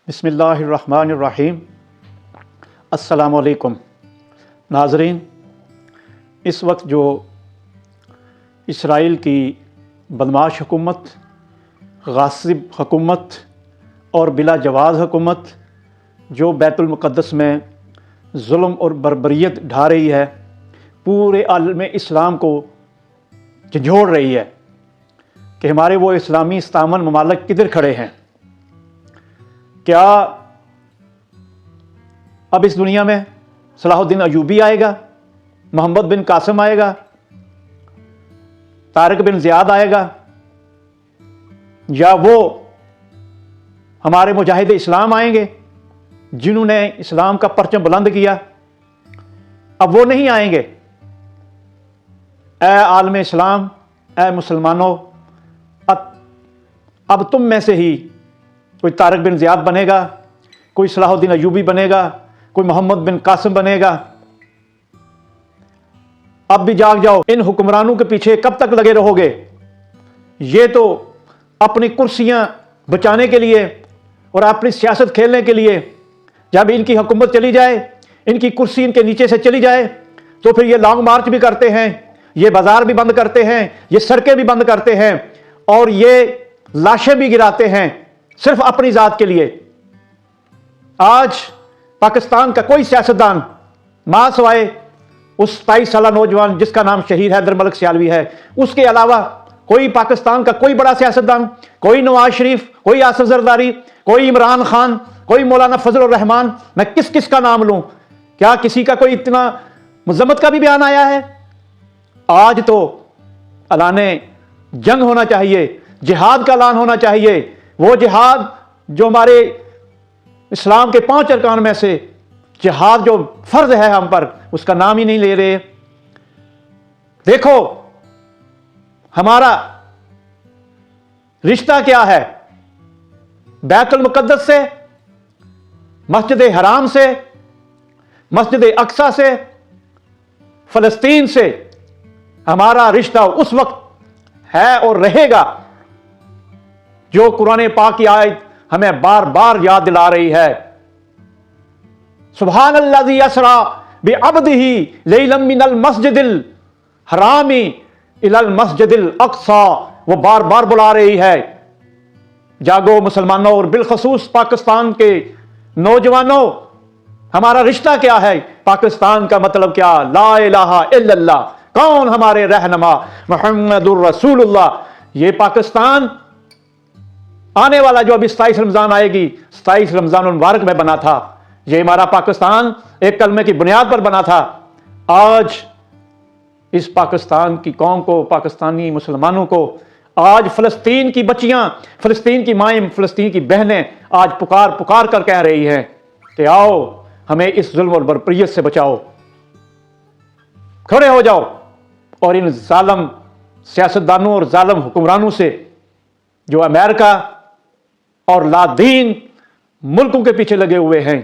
بسم اللہ الرحمن الرحیم۔ السلام علیکم ناظرین، اس وقت جو اسرائیل کی بدمعاش حکومت، غاصب حکومت اور بلا جواز حکومت جو بیت المقدس میں ظلم اور بربریت ڈھا رہی ہے، پورے عالم اسلام کو جھنجھوڑ رہی ہے کہ ہمارے وہ اسلامی استامن ممالک کدھر کھڑے ہیں۔ کیا اب اس دنیا میں صلاح الدین ایوبی آئے گا، محمد بن قاسم آئے گا، طارق بن زیاد آئے گا، یا وہ ہمارے مجاہد اسلام آئیں گے جنہوں نے اسلام کا پرچم بلند کیا؟ اب وہ نہیں آئیں گے۔ اے عالم اسلام، اے مسلمانوں، اب تم میں سے ہی کوئی طارق بن زیاد بنے گا، کوئی صلاح الدین ایوبی بنے گا، کوئی محمد بن قاسم بنے گا۔ اب بھی جاگ جاؤ، ان حکمرانوں کے پیچھے کب تک لگے رہو گے؟ یہ تو اپنی کرسیاں بچانے کے لیے اور اپنی سیاست کھیلنے کے لیے، جب ان کی حکومت چلی جائے، ان کی کرسی ان کے نیچے سے چلی جائے، تو پھر یہ لانگ مارچ بھی کرتے ہیں، یہ بازار بھی بند کرتے ہیں، یہ سڑکیں بھی بند کرتے ہیں، اور یہ لاشیں بھی گراتے ہیں صرف اپنی ذات کے لیے۔ آج پاکستان کا کوئی سیاستدان ماں سوائے اس 27 سالہ نوجوان جس کا نام شہید حیدر ملک سیالوی ہے، اس کے علاوہ کوئی پاکستان کا کوئی بڑا سیاستدان، کوئی نواز شریف، کوئی آصف زرداری، کوئی عمران خان، کوئی مولانا فضل الرحمان، میں کس کس کا نام لوں؟ کیا کسی کا کوئی اتنا مذمت کا بھی بیان آیا ہے؟ آج تو اعلان جنگ ہونا چاہیے، جہاد کا اعلان ہونا چاہیے، وہ جہاد جو ہمارے اسلام کے 5 ارکان میں سے جہاد جو فرض ہے ہم پر، اس کا نام ہی نہیں لے رہے۔ دیکھو ہمارا رشتہ کیا ہے بیت المقدس سے، مسجد حرام سے، مسجد اقصی سے، فلسطین سے۔ ہمارا رشتہ اس وقت ہے اور رہے گا جو قرآن پاک کی آیت ہمیں بار بار یاد دلا رہی ہے۔ سبحان الذی اسری بعبدہ لیلا من المسجد الحرام الی المسجد الاقصی، وہ بار بار بلا رہی ہے۔ جاگو مسلمانوں، اور بالخصوص پاکستان کے نوجوانوں، ہمارا رشتہ کیا ہے؟ پاکستان کا مطلب کیا؟ لا الہ الا اللہ۔ کون ہمارے رہنما؟ محمد الرسول اللہ۔ یہ پاکستان آنے والا جو ابھی 27 رمضان آئے گی، 27 رمضان المبارک میں بنا تھا، یہ ہمارا پاکستان ایک کلمے کی بنیاد پر بنا تھا۔ آج اس پاکستان کی قوم کو، پاکستانی مسلمانوں کو، آج فلسطین کی بچیاں، فلسطین کی مائیں، فلسطین کی بہنیں آج پکار پکار کر کہہ رہی ہیں کہ آؤ ہمیں اس ظلم اور بربریت سے بچاؤ۔ کھڑے ہو جاؤ اور ان ظالم سیاستدانوں اور ظالم حکمرانوں سے جو امریکہ اور لادین ملکوں کے پیچھے لگے ہوئے ہیں